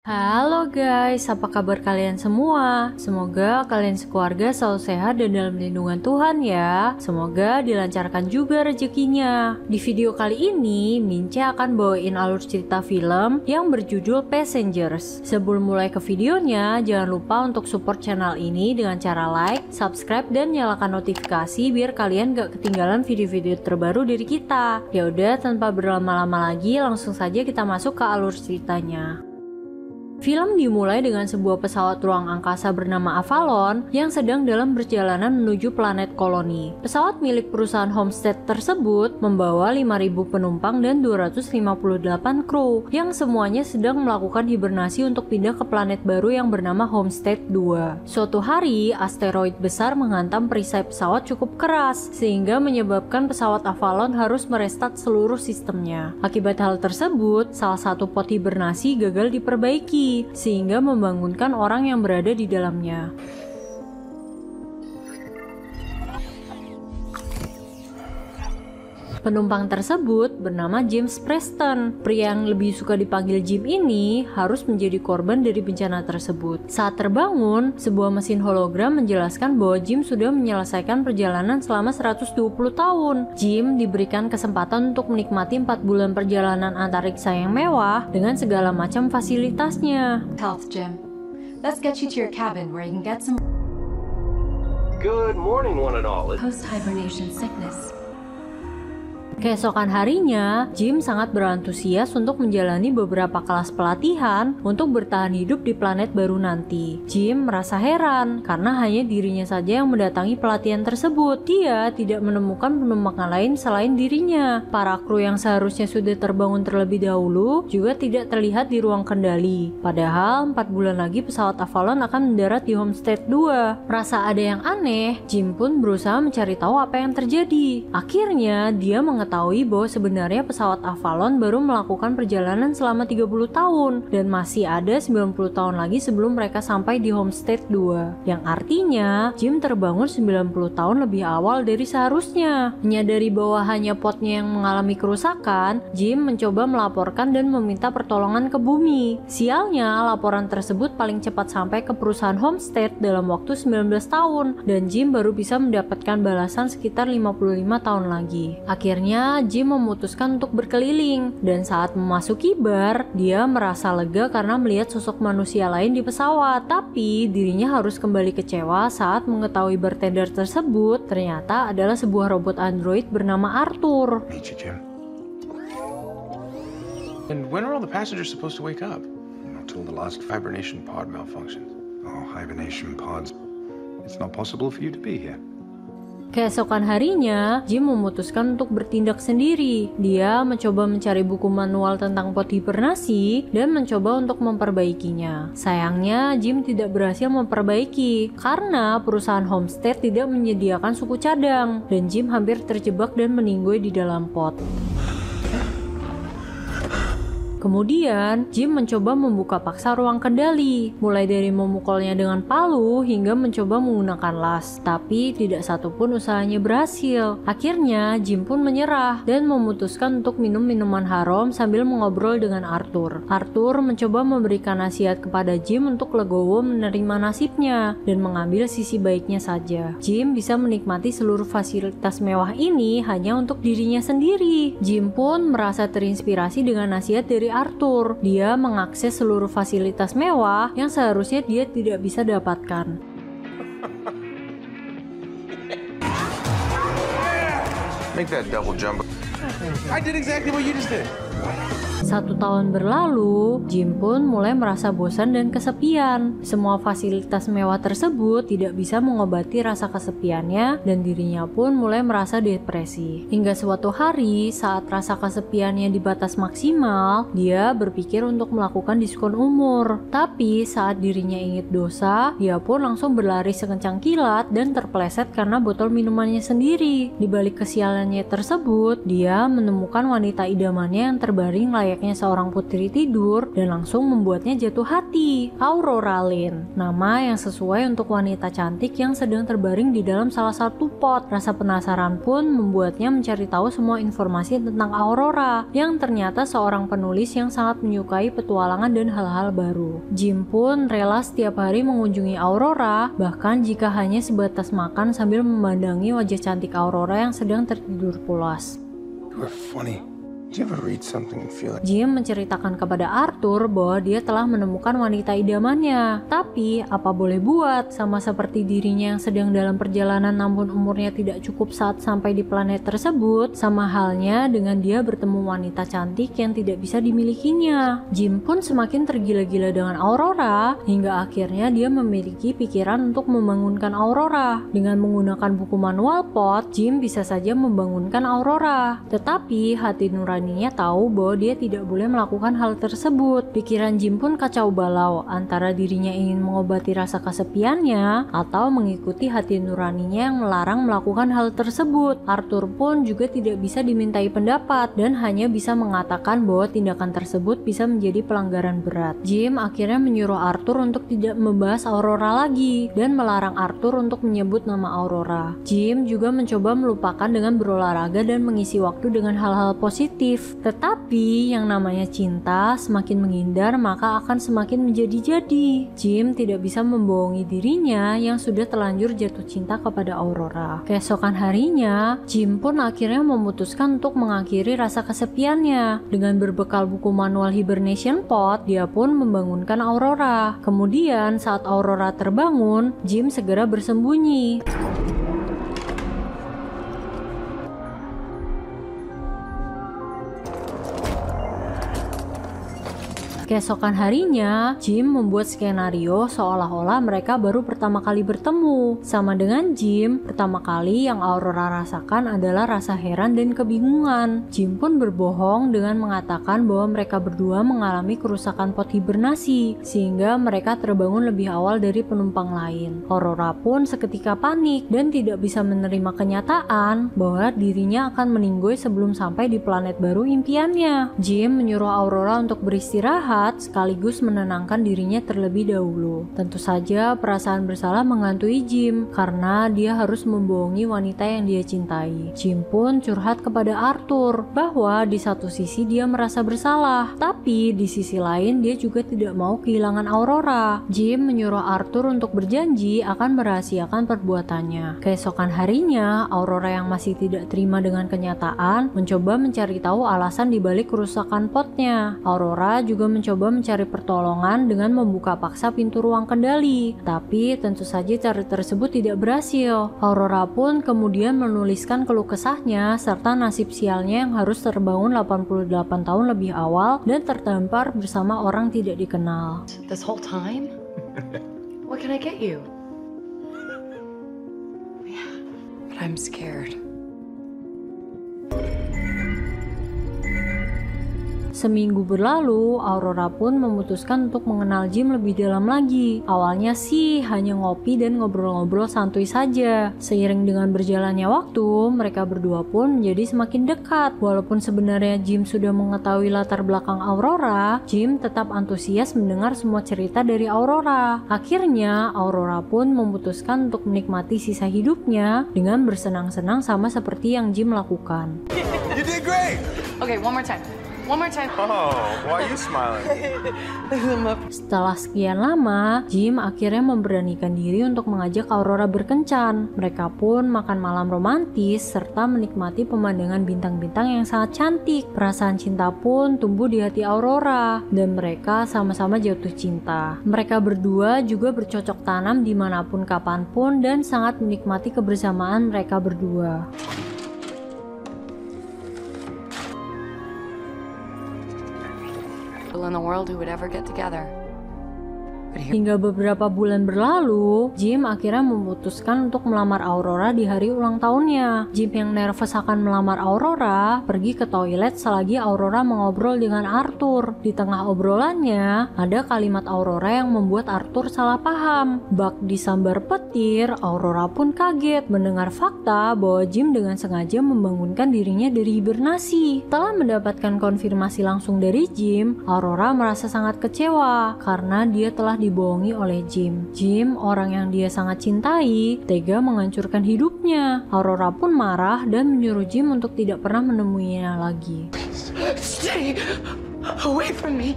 Halo guys, apa kabar kalian semua? Semoga kalian sekeluarga selalu sehat dan dalam lindungan Tuhan ya. Semoga dilancarkan juga rezekinya. Di video kali ini, Mince akan bawain alur cerita film yang berjudul Passengers. Sebelum mulai ke videonya, jangan lupa untuk support channel ini dengan cara like, subscribe, dan nyalakan notifikasi biar kalian gak ketinggalan video-video terbaru dari kita. Yaudah, tanpa berlama-lama lagi, langsung saja kita masuk ke alur ceritanya. Film dimulai dengan sebuah pesawat ruang angkasa bernama Avalon yang sedang dalam perjalanan menuju planet koloni. Pesawat milik perusahaan Homestead tersebut membawa 5.000 penumpang dan 258 kru yang semuanya sedang melakukan hibernasi untuk pindah ke planet baru yang bernama Homestead 2. Suatu hari, asteroid besar menghantam perisai pesawat cukup keras sehingga menyebabkan pesawat Avalon harus merestart seluruh sistemnya. Akibat hal tersebut, salah satu pot hibernasi gagal diperbaiki sehingga membangunkan orang yang berada di dalamnya. Penumpang tersebut bernama James Preston. Pria yang lebih suka dipanggil Jim ini harus menjadi korban dari bencana tersebut. Saat terbangun, sebuah mesin hologram menjelaskan bahwa Jim sudah menyelesaikan perjalanan selama 120 tahun. Jim diberikan kesempatan untuk menikmati 4 bulan perjalanan antariksa yang mewah dengan segala macam fasilitasnya. Health, Jim. Let's get you to your cabin where you can get some Good morning, one and all. post-hibernation sickness. Keesokan harinya, Jim sangat berantusias untuk menjalani beberapa kelas pelatihan untuk bertahan hidup di planet baru nanti. Jim merasa heran karena hanya dirinya saja yang mendatangi pelatihan tersebut. Dia tidak menemukan penumpang lain selain dirinya. Para kru yang seharusnya sudah terbangun terlebih dahulu juga tidak terlihat di ruang kendali. Padahal 4 bulan lagi pesawat Avalon akan mendarat di Homestead 2. Merasa ada yang aneh, Jim pun berusaha mencari tahu apa yang terjadi. Akhirnya, dia mengetahui bahwa sebenarnya pesawat Avalon baru melakukan perjalanan selama 30 tahun dan masih ada 90 tahun lagi sebelum mereka sampai di Homestead 2. Yang artinya, Jim terbangun 90 tahun lebih awal dari seharusnya. Menyadari bahwa hanya potnya yang mengalami kerusakan, Jim mencoba melaporkan dan meminta pertolongan ke bumi. Sialnya, laporan tersebut paling cepat sampai ke perusahaan Homestead dalam waktu 19 tahun dan Jim baru bisa mendapatkan balasan sekitar 55 tahun lagi. Akhirnya, Jim memutuskan untuk berkeliling dan saat memasuki bar, dia merasa lega karena melihat sosok manusia lain di pesawat. Tapi dirinya harus kembali kecewa saat mengetahui bartender tersebut ternyata adalah sebuah robot android bernama Arthur. Meet you, Jim. And when are all the passengers supposed to wake up? Not till the last hibernation pod malfunctions. Oh, hibernation pods. It's not possible for you to be here. Keesokan harinya, Jim memutuskan untuk bertindak sendiri. Dia mencoba mencari buku manual tentang pot hibernasi dan mencoba untuk memperbaikinya. Sayangnya, Jim tidak berhasil memperbaiki karena perusahaan Homestead tidak menyediakan suku cadang dan Jim hampir terjebak dan meninggoy di dalam pot. Kemudian, Jim mencoba membuka paksa ruang kendali, mulai dari memukulnya dengan palu hingga mencoba menggunakan las, tapi tidak satupun usahanya berhasil. Akhirnya, Jim pun menyerah dan memutuskan untuk minum minuman haram sambil mengobrol dengan Arthur. Arthur mencoba memberikan nasihat kepada Jim untuk legowo menerima nasibnya dan mengambil sisi baiknya saja. Jim bisa menikmati seluruh fasilitas mewah ini hanya untuk dirinya sendiri. Jim pun merasa terinspirasi dengan nasihat dari Arthur. Dia mengakses seluruh fasilitas mewah yang seharusnya dia tidak bisa dapatkan. Make that double jump. I did exactly what you just did. 1 tahun berlalu, Jim pun mulai merasa bosan dan kesepian. Semua fasilitas mewah tersebut tidak bisa mengobati rasa kesepiannya dan dirinya pun mulai merasa depresi. Hingga suatu hari, saat rasa kesepiannya di batas maksimal, dia berpikir untuk melakukan diskon umur. Tapi saat dirinya ingat dosa, dia pun langsung berlari sekencang kilat dan terpeleset karena botol minumannya sendiri. Di balik kesialannya tersebut, dia menemukan wanita idamannya yang terbaring layaknya layaknya seorang putri tidur dan langsung membuatnya jatuh hati. Aurora Lane, nama yang sesuai untuk wanita cantik yang sedang terbaring di dalam salah satu pot. Rasa penasaran pun membuatnya mencari tahu semua informasi tentang Aurora, yang ternyata seorang penulis yang sangat menyukai petualangan dan hal-hal baru. Jim pun rela setiap hari mengunjungi Aurora, bahkan jika hanya sebatas makan sambil memandangi wajah cantik Aurora yang sedang tertidur pulas. You are funny. Did you ever read something and feel like... Jim menceritakan kepada Arthur bahwa dia telah menemukan wanita idamannya. Tapi, apa boleh buat, sama seperti dirinya yang sedang dalam perjalanan namun umurnya tidak cukup saat sampai di planet tersebut, sama halnya dengan dia bertemu wanita cantik yang tidak bisa dimilikinya. Jim pun semakin tergila-gila dengan Aurora, hingga akhirnya dia memiliki pikiran untuk membangunkan Aurora. Dengan menggunakan buku manual pot, Jim bisa saja membangunkan Aurora. Tetapi, hati nuraninya tahu bahwa dia tidak boleh melakukan hal tersebut. Pikiran Jim pun kacau balau antara dirinya ingin mengobati rasa kesepiannya atau mengikuti hati nuraninya yang melarang melakukan hal tersebut. Arthur pun juga tidak bisa dimintai pendapat dan hanya bisa mengatakan bahwa tindakan tersebut bisa menjadi pelanggaran berat. Jim akhirnya menyuruh Arthur untuk tidak membahas Aurora lagi dan melarang Arthur untuk menyebut nama Aurora. Jim juga mencoba melupakan dengan berolahraga dan mengisi waktu dengan hal-hal positif. Tetapi yang namanya cinta semakin menghindar maka akan semakin menjadi-jadi. Jim tidak bisa membohongi dirinya yang sudah terlanjur jatuh cinta kepada Aurora. Keesokan harinya, Jim pun akhirnya memutuskan untuk mengakhiri rasa kesepiannya. Dengan berbekal buku manual hibernation pod, dia pun membangunkan Aurora. Kemudian saat Aurora terbangun, Jim segera bersembunyi. Keesokan harinya, Jim membuat skenario seolah-olah mereka baru pertama kali bertemu. Sama dengan Jim, pertama kali yang Aurora rasakan adalah rasa heran dan kebingungan. Jim pun berbohong dengan mengatakan bahwa mereka berdua mengalami kerusakan pot hibernasi, sehingga mereka terbangun lebih awal dari penumpang lain. Aurora pun seketika panik dan tidak bisa menerima kenyataan bahwa dirinya akan meninggoy sebelum sampai di planet baru impiannya. Jim menyuruh Aurora untuk beristirahat sekaligus menenangkan dirinya terlebih dahulu. Tentu saja perasaan bersalah menghantui Jim karena dia harus membohongi wanita yang dia cintai. Jim pun curhat kepada Arthur bahwa di satu sisi dia merasa bersalah, tapi di sisi lain dia juga tidak mau kehilangan Aurora. Jim menyuruh Arthur untuk berjanji akan merahasiakan perbuatannya. Keesokan harinya, Aurora yang masih tidak terima dengan kenyataan mencoba mencari tahu alasan dibalik kerusakan potnya. Aurora juga mencoba mencari pertolongan dengan membuka paksa pintu ruang kendali, tapi tentu saja cara tersebut tidak berhasil. Aurora pun kemudian menuliskan keluh kesahnya serta nasib sialnya yang harus terbangun 88 tahun lebih awal dan terdampar bersama orang tidak dikenal. This whole time? What can I get you? Yeah, but I'm scared. Seminggu berlalu, Aurora pun memutuskan untuk mengenal Jim lebih dalam lagi. Awalnya sih hanya ngopi dan ngobrol-ngobrol santuy saja. Seiring dengan berjalannya waktu, mereka berdua pun menjadi semakin dekat. Walaupun sebenarnya Jim sudah mengetahui latar belakang Aurora, Jim tetap antusias mendengar semua cerita dari Aurora. Akhirnya, Aurora pun memutuskan untuk menikmati sisa hidupnya dengan bersenang-senang sama seperti yang Jim lakukan. You did great! Okay, one more time. One more time. Oh, why are you smiling? Setelah sekian lama, Jim akhirnya memberanikan diri untuk mengajak Aurora berkencan. Mereka pun makan malam romantis serta menikmati pemandangan bintang-bintang yang sangat cantik. Perasaan cinta pun tumbuh di hati Aurora dan mereka sama-sama jatuh cinta. Mereka berdua juga bercocok tanam dimanapun kapanpun dan sangat menikmati kebersamaan mereka berdua. In the world who would ever get together. Hingga beberapa bulan berlalu, Jim akhirnya memutuskan untuk melamar Aurora di hari ulang tahunnya. Jim yang nervous akan melamar Aurora pergi ke toilet selagi Aurora mengobrol dengan Arthur. Di tengah obrolannya, ada kalimat Aurora yang membuat Arthur salah paham. Bak disambar petir, Aurora pun kaget mendengar fakta bahwa Jim dengan sengaja membangunkan dirinya dari hibernasi. Setelah mendapatkan konfirmasi langsung dari Jim, Aurora merasa sangat kecewa karena dia telah dibohongi oleh Jim. Jim, orang yang dia sangat cintai, tega menghancurkan hidupnya. Aurora pun marah dan menyuruh Jim untuk tidak pernah menemuinya lagi. Stay away from me.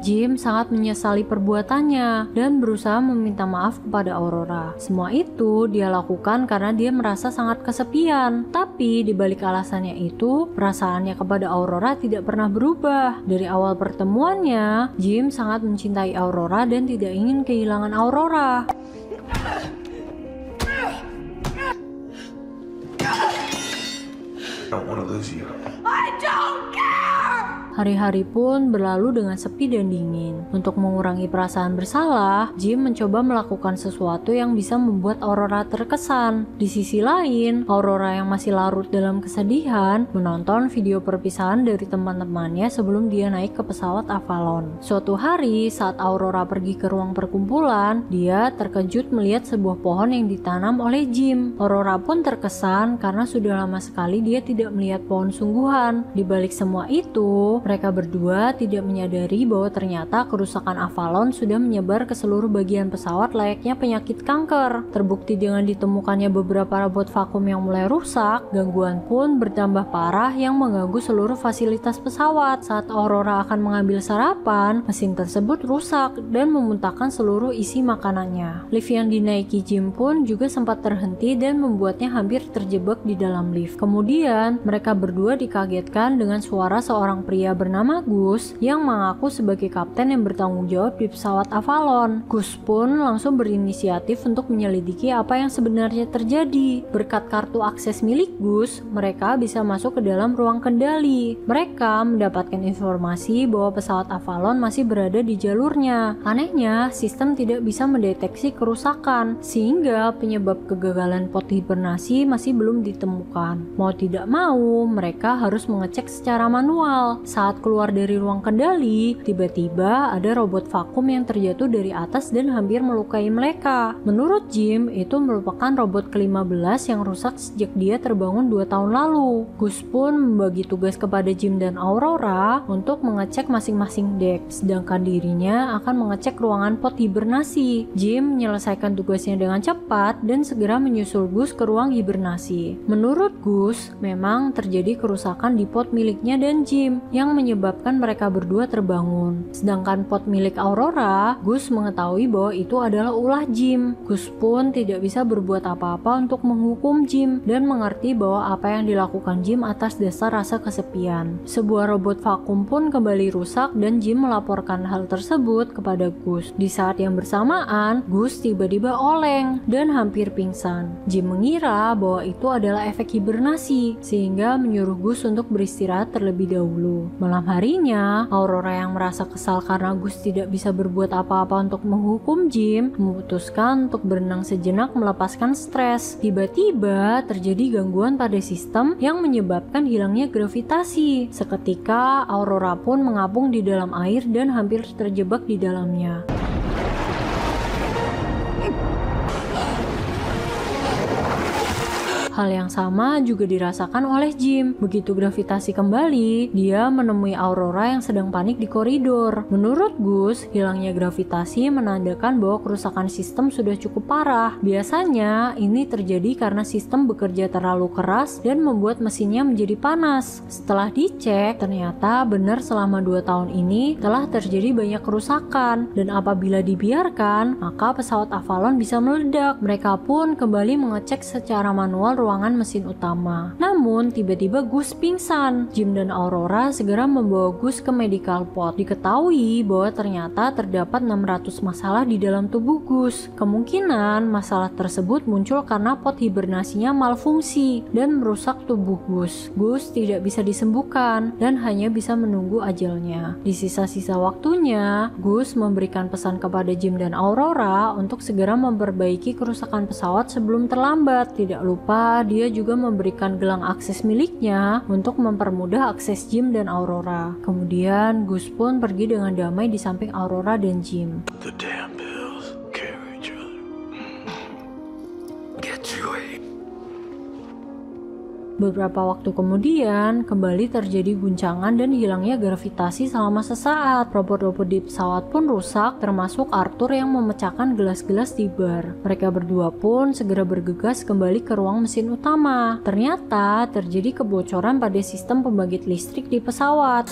Jim sangat menyesali perbuatannya dan berusaha meminta maaf kepada Aurora. Semua itu dia lakukan karena dia merasa sangat kesepian. Tapi di balik alasannya itu, perasaannya kepada Aurora tidak pernah berubah. Dari awal pertemuannya, Jim sangat mencintai Aurora dan tidak ingin kehilangan Aurora. I don't want to lose you. Hari-hari pun berlalu dengan sepi dan dingin. Untuk mengurangi perasaan bersalah, Jim mencoba melakukan sesuatu yang bisa membuat Aurora terkesan. Di sisi lain, Aurora yang masih larut dalam kesedihan menonton video perpisahan dari teman-temannya sebelum dia naik ke pesawat Avalon. Suatu hari, saat Aurora pergi ke ruang perkumpulan, dia terkejut melihat sebuah pohon yang ditanam oleh Jim. Aurora pun terkesan karena sudah lama sekali dia tidak melihat pohon sungguhan. Di balik semua itu, mereka berdua tidak menyadari bahwa ternyata kerusakan Avalon sudah menyebar ke seluruh bagian pesawat layaknya penyakit kanker. Terbukti dengan ditemukannya beberapa robot vakum yang mulai rusak, gangguan pun bertambah parah yang mengganggu seluruh fasilitas pesawat. Saat Aurora akan mengambil sarapan, mesin tersebut rusak dan memuntahkan seluruh isi makanannya. Lift yang dinaiki Jim pun juga sempat terhenti dan membuatnya hampir terjebak di dalam lift. Kemudian, mereka berdua dikagetkan dengan suara seorang pria bernama Gus yang mengaku sebagai kapten yang bertanggung jawab di pesawat Avalon. Gus pun langsung berinisiatif untuk menyelidiki apa yang sebenarnya terjadi. Berkat kartu akses milik Gus, mereka bisa masuk ke dalam ruang kendali. Mereka mendapatkan informasi bahwa pesawat Avalon masih berada di jalurnya. Anehnya, sistem tidak bisa mendeteksi kerusakan, sehingga penyebab kegagalan pod hibernasi masih belum ditemukan. Mau tidak mau, mereka harus mengecek secara manual. Saat keluar dari ruang kendali, tiba-tiba ada robot vakum yang terjatuh dari atas dan hampir melukai mereka. Menurut Jim, itu merupakan robot ke-15 yang rusak sejak dia terbangun 2 tahun lalu. Gus pun membagi tugas kepada Jim dan Aurora untuk mengecek masing-masing deck, sedangkan dirinya akan mengecek ruangan pod hibernasi. Jim menyelesaikan tugasnya dengan cepat dan segera menyusul Gus ke ruang hibernasi. Menurut Gus, memang terjadi kerusakan di pod miliknya dan Jim yang menyebabkan mereka berdua terbangun. Sedangkan pod milik Aurora, Gus mengetahui bahwa itu adalah ulah Jim. Gus pun tidak bisa berbuat apa-apa untuk menghukum Jim dan mengerti bahwa apa yang dilakukan Jim atas dasar rasa kesepian. Sebuah robot vakum pun kembali rusak dan Jim melaporkan hal tersebut kepada Gus. Di saat yang bersamaan, Gus tiba-tiba oleng dan hampir pingsan. Jim mengira bahwa itu adalah efek hibernasi, sehingga menyuruh Gus untuk beristirahat terlebih dahulu. Malam harinya, Aurora yang merasa kesal karena Gus tidak bisa berbuat apa-apa untuk menghukum Jim, memutuskan untuk berenang sejenak melepaskan stres. Tiba-tiba terjadi gangguan pada sistem yang menyebabkan hilangnya gravitasi. Seketika, Aurora pun mengapung di dalam air dan hampir terjebak di dalamnya. Hal yang sama juga dirasakan oleh Jim. Begitu gravitasi kembali, dia menemui Aurora yang sedang panik di koridor. Menurut Gus, hilangnya gravitasi menandakan bahwa kerusakan sistem sudah cukup parah. Biasanya, ini terjadi karena sistem bekerja terlalu keras dan membuat mesinnya menjadi panas. Setelah dicek, ternyata benar selama 2 tahun ini telah terjadi banyak kerusakan, dan apabila dibiarkan, maka pesawat Avalon bisa meledak. Mereka pun kembali mengecek secara manual ruangan mesin utama. Namun tiba-tiba Gus pingsan. Jim dan Aurora segera membawa Gus ke medical pod. Diketahui bahwa ternyata terdapat 600 masalah di dalam tubuh Gus. Kemungkinan masalah tersebut muncul karena pod hibernasinya malfungsi dan merusak tubuh Gus. Gus tidak bisa disembuhkan dan hanya bisa menunggu ajalnya. Di sisa-sisa waktunya, Gus memberikan pesan kepada Jim dan Aurora untuk segera memperbaiki kerusakan pesawat sebelum terlambat. Tidak lupa, dia juga memberikan gelang akses miliknya untuk mempermudah akses Jim dan Aurora. Kemudian, Gus pun pergi dengan damai di samping Aurora dan Jim. The damn pills carry each other. Get you a... Beberapa waktu kemudian, kembali terjadi guncangan dan hilangnya gravitasi selama sesaat. Robot-robot di pesawat pun rusak, termasuk Arthur yang memecahkan gelas-gelas di bar. Mereka berdua pun segera bergegas kembali ke ruang mesin utama. Ternyata terjadi kebocoran pada sistem pembangkit listrik di pesawat.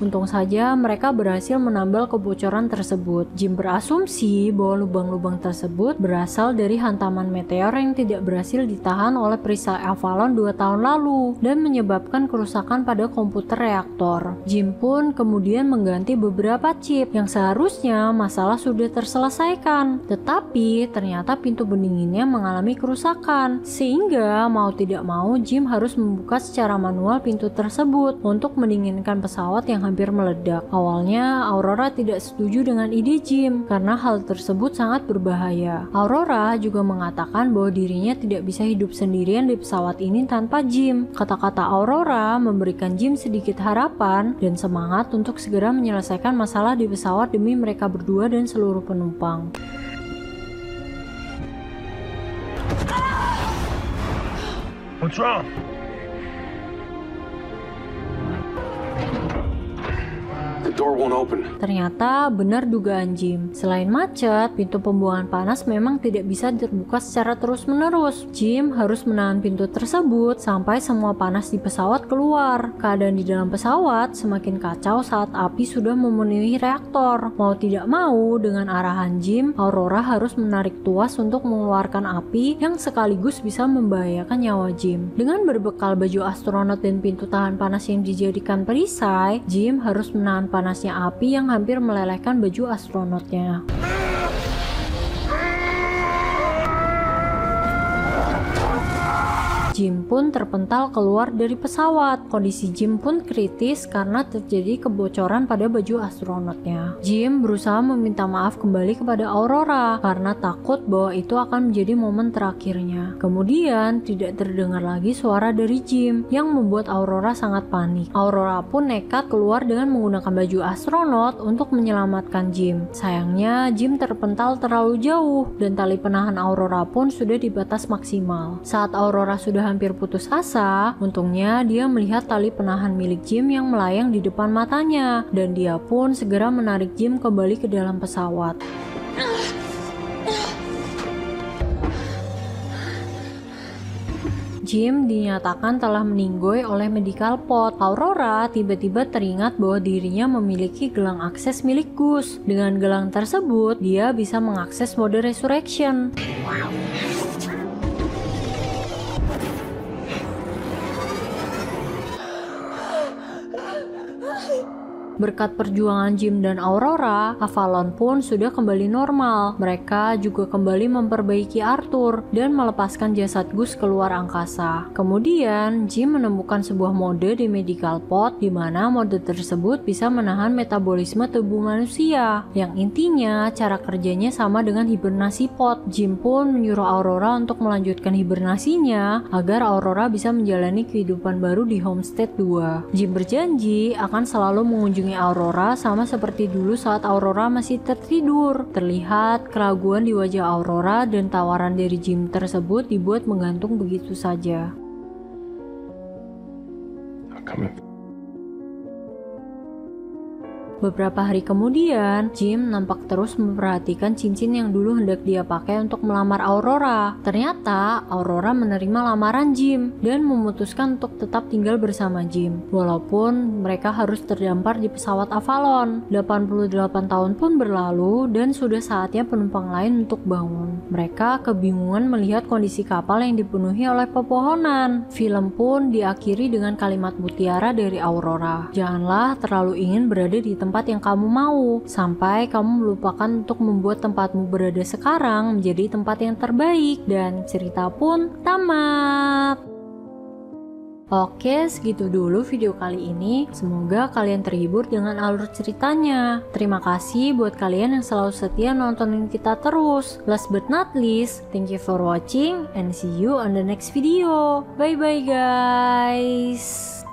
Untung saja mereka berhasil menambal kebocoran tersebut. Jim berasumsi bahwa lubang-lubang tersebut berasal dari hantaman meteor yang tidak berhasil ditahan oleh perisai Avalon 2 tahun lalu dan menyebabkan kerusakan pada komputer reaktor. Jim pun kemudian mengganti beberapa chip yang seharusnya masalah sudah terselesaikan. Tetapi ternyata pintu pendinginnya mengalami kerusakan, sehingga mau tidak mau Jim harus membuka secara manual pintu tersebut untuk mendinginkan pesawat yang hampir meledak. Awalnya Aurora tidak setuju dengan ide Jim karena hal tersebut sangat berbahaya. Aurora juga mengatakan bahwa dirinya tidak bisa hidup sendirian di pesawat ini tanpa Jim. Kata-kata Aurora memberikan Jim sedikit harapan dan semangat untuk segera menyelesaikan masalah di pesawat demi mereka berdua dan seluruh penumpang. What's wrong? The door won't open. Ternyata benar dugaan Jim. Selain macet, pintu pembuangan panas memang tidak bisa terbuka secara terus-menerus. Jim harus menahan pintu tersebut sampai semua panas di pesawat keluar. Keadaan di dalam pesawat semakin kacau saat api sudah memenuhi reaktor. Mau tidak mau, dengan arahan Jim, Aurora harus menarik tuas untuk mengeluarkan api yang sekaligus bisa membahayakan nyawa Jim. Dengan berbekal baju astronot dan pintu tahan panas yang dijadikan perisai, Jim harus menahan panasnya api yang hampir melelehkan baju astronotnya. Jim pun terpental keluar dari pesawat. Kondisi Jim pun kritis karena terjadi kebocoran pada baju astronotnya. Jim berusaha meminta maaf kembali kepada Aurora karena takut bahwa itu akan menjadi momen terakhirnya. Kemudian tidak terdengar lagi suara dari Jim yang membuat Aurora sangat panik. Aurora pun nekat keluar dengan menggunakan baju astronot untuk menyelamatkan Jim. Sayangnya Jim terpental terlalu jauh dan tali penahan Aurora pun sudah di batas maksimal. Saat Aurora sudah hampir putus asa, untungnya dia melihat tali penahan milik Jim yang melayang di depan matanya dan dia pun segera menarik Jim kembali ke dalam pesawat. Jim dinyatakan telah meninggoy oleh medical pod. Aurora tiba-tiba teringat bahwa dirinya memiliki gelang akses milik Gus. Dengan gelang tersebut, dia bisa mengakses mode resurrection. Berkat perjuangan Jim dan Aurora, Avalon pun sudah kembali normal. Mereka juga kembali memperbaiki Arthur dan melepaskan jasad Gus keluar angkasa. Kemudian, Jim menemukan sebuah mode di medical pod di mana mode tersebut bisa menahan metabolisme tubuh manusia. Yang intinya, cara kerjanya sama dengan hibernasi pod. Jim pun menyuruh Aurora untuk melanjutkan hibernasinya agar Aurora bisa menjalani kehidupan baru di Homestead 2. Jim berjanji akan selalu mengunjungi Aurora sama seperti dulu saat Aurora masih tertidur. Terlihat keraguan di wajah Aurora dan tawaran dari Jim tersebut dibuat menggantung begitu saja. Beberapa hari kemudian, Jim nampak terus memperhatikan cincin yang dulu hendak dia pakai untuk melamar Aurora. Ternyata Aurora menerima lamaran Jim dan memutuskan untuk tetap tinggal bersama Jim. Walaupun mereka harus terdampar di pesawat Avalon. 88 tahun pun berlalu dan sudah saatnya penumpang lain untuk bangun. Mereka kebingungan melihat kondisi kapal yang dipenuhi oleh pepohonan. Film pun diakhiri dengan kalimat mutiara dari Aurora. Janganlah terlalu ingin berada di tempat yang kamu mau, sampai kamu melupakan untuk membuat tempatmu berada sekarang menjadi tempat yang terbaik. Dan cerita pun tamat. Oke, segitu dulu video kali ini. Semoga kalian terhibur dengan alur ceritanya. Terima kasih buat kalian yang selalu setia nontonin kita terus. Last but not least, thank you for watching and see you on the next video. Bye bye guys.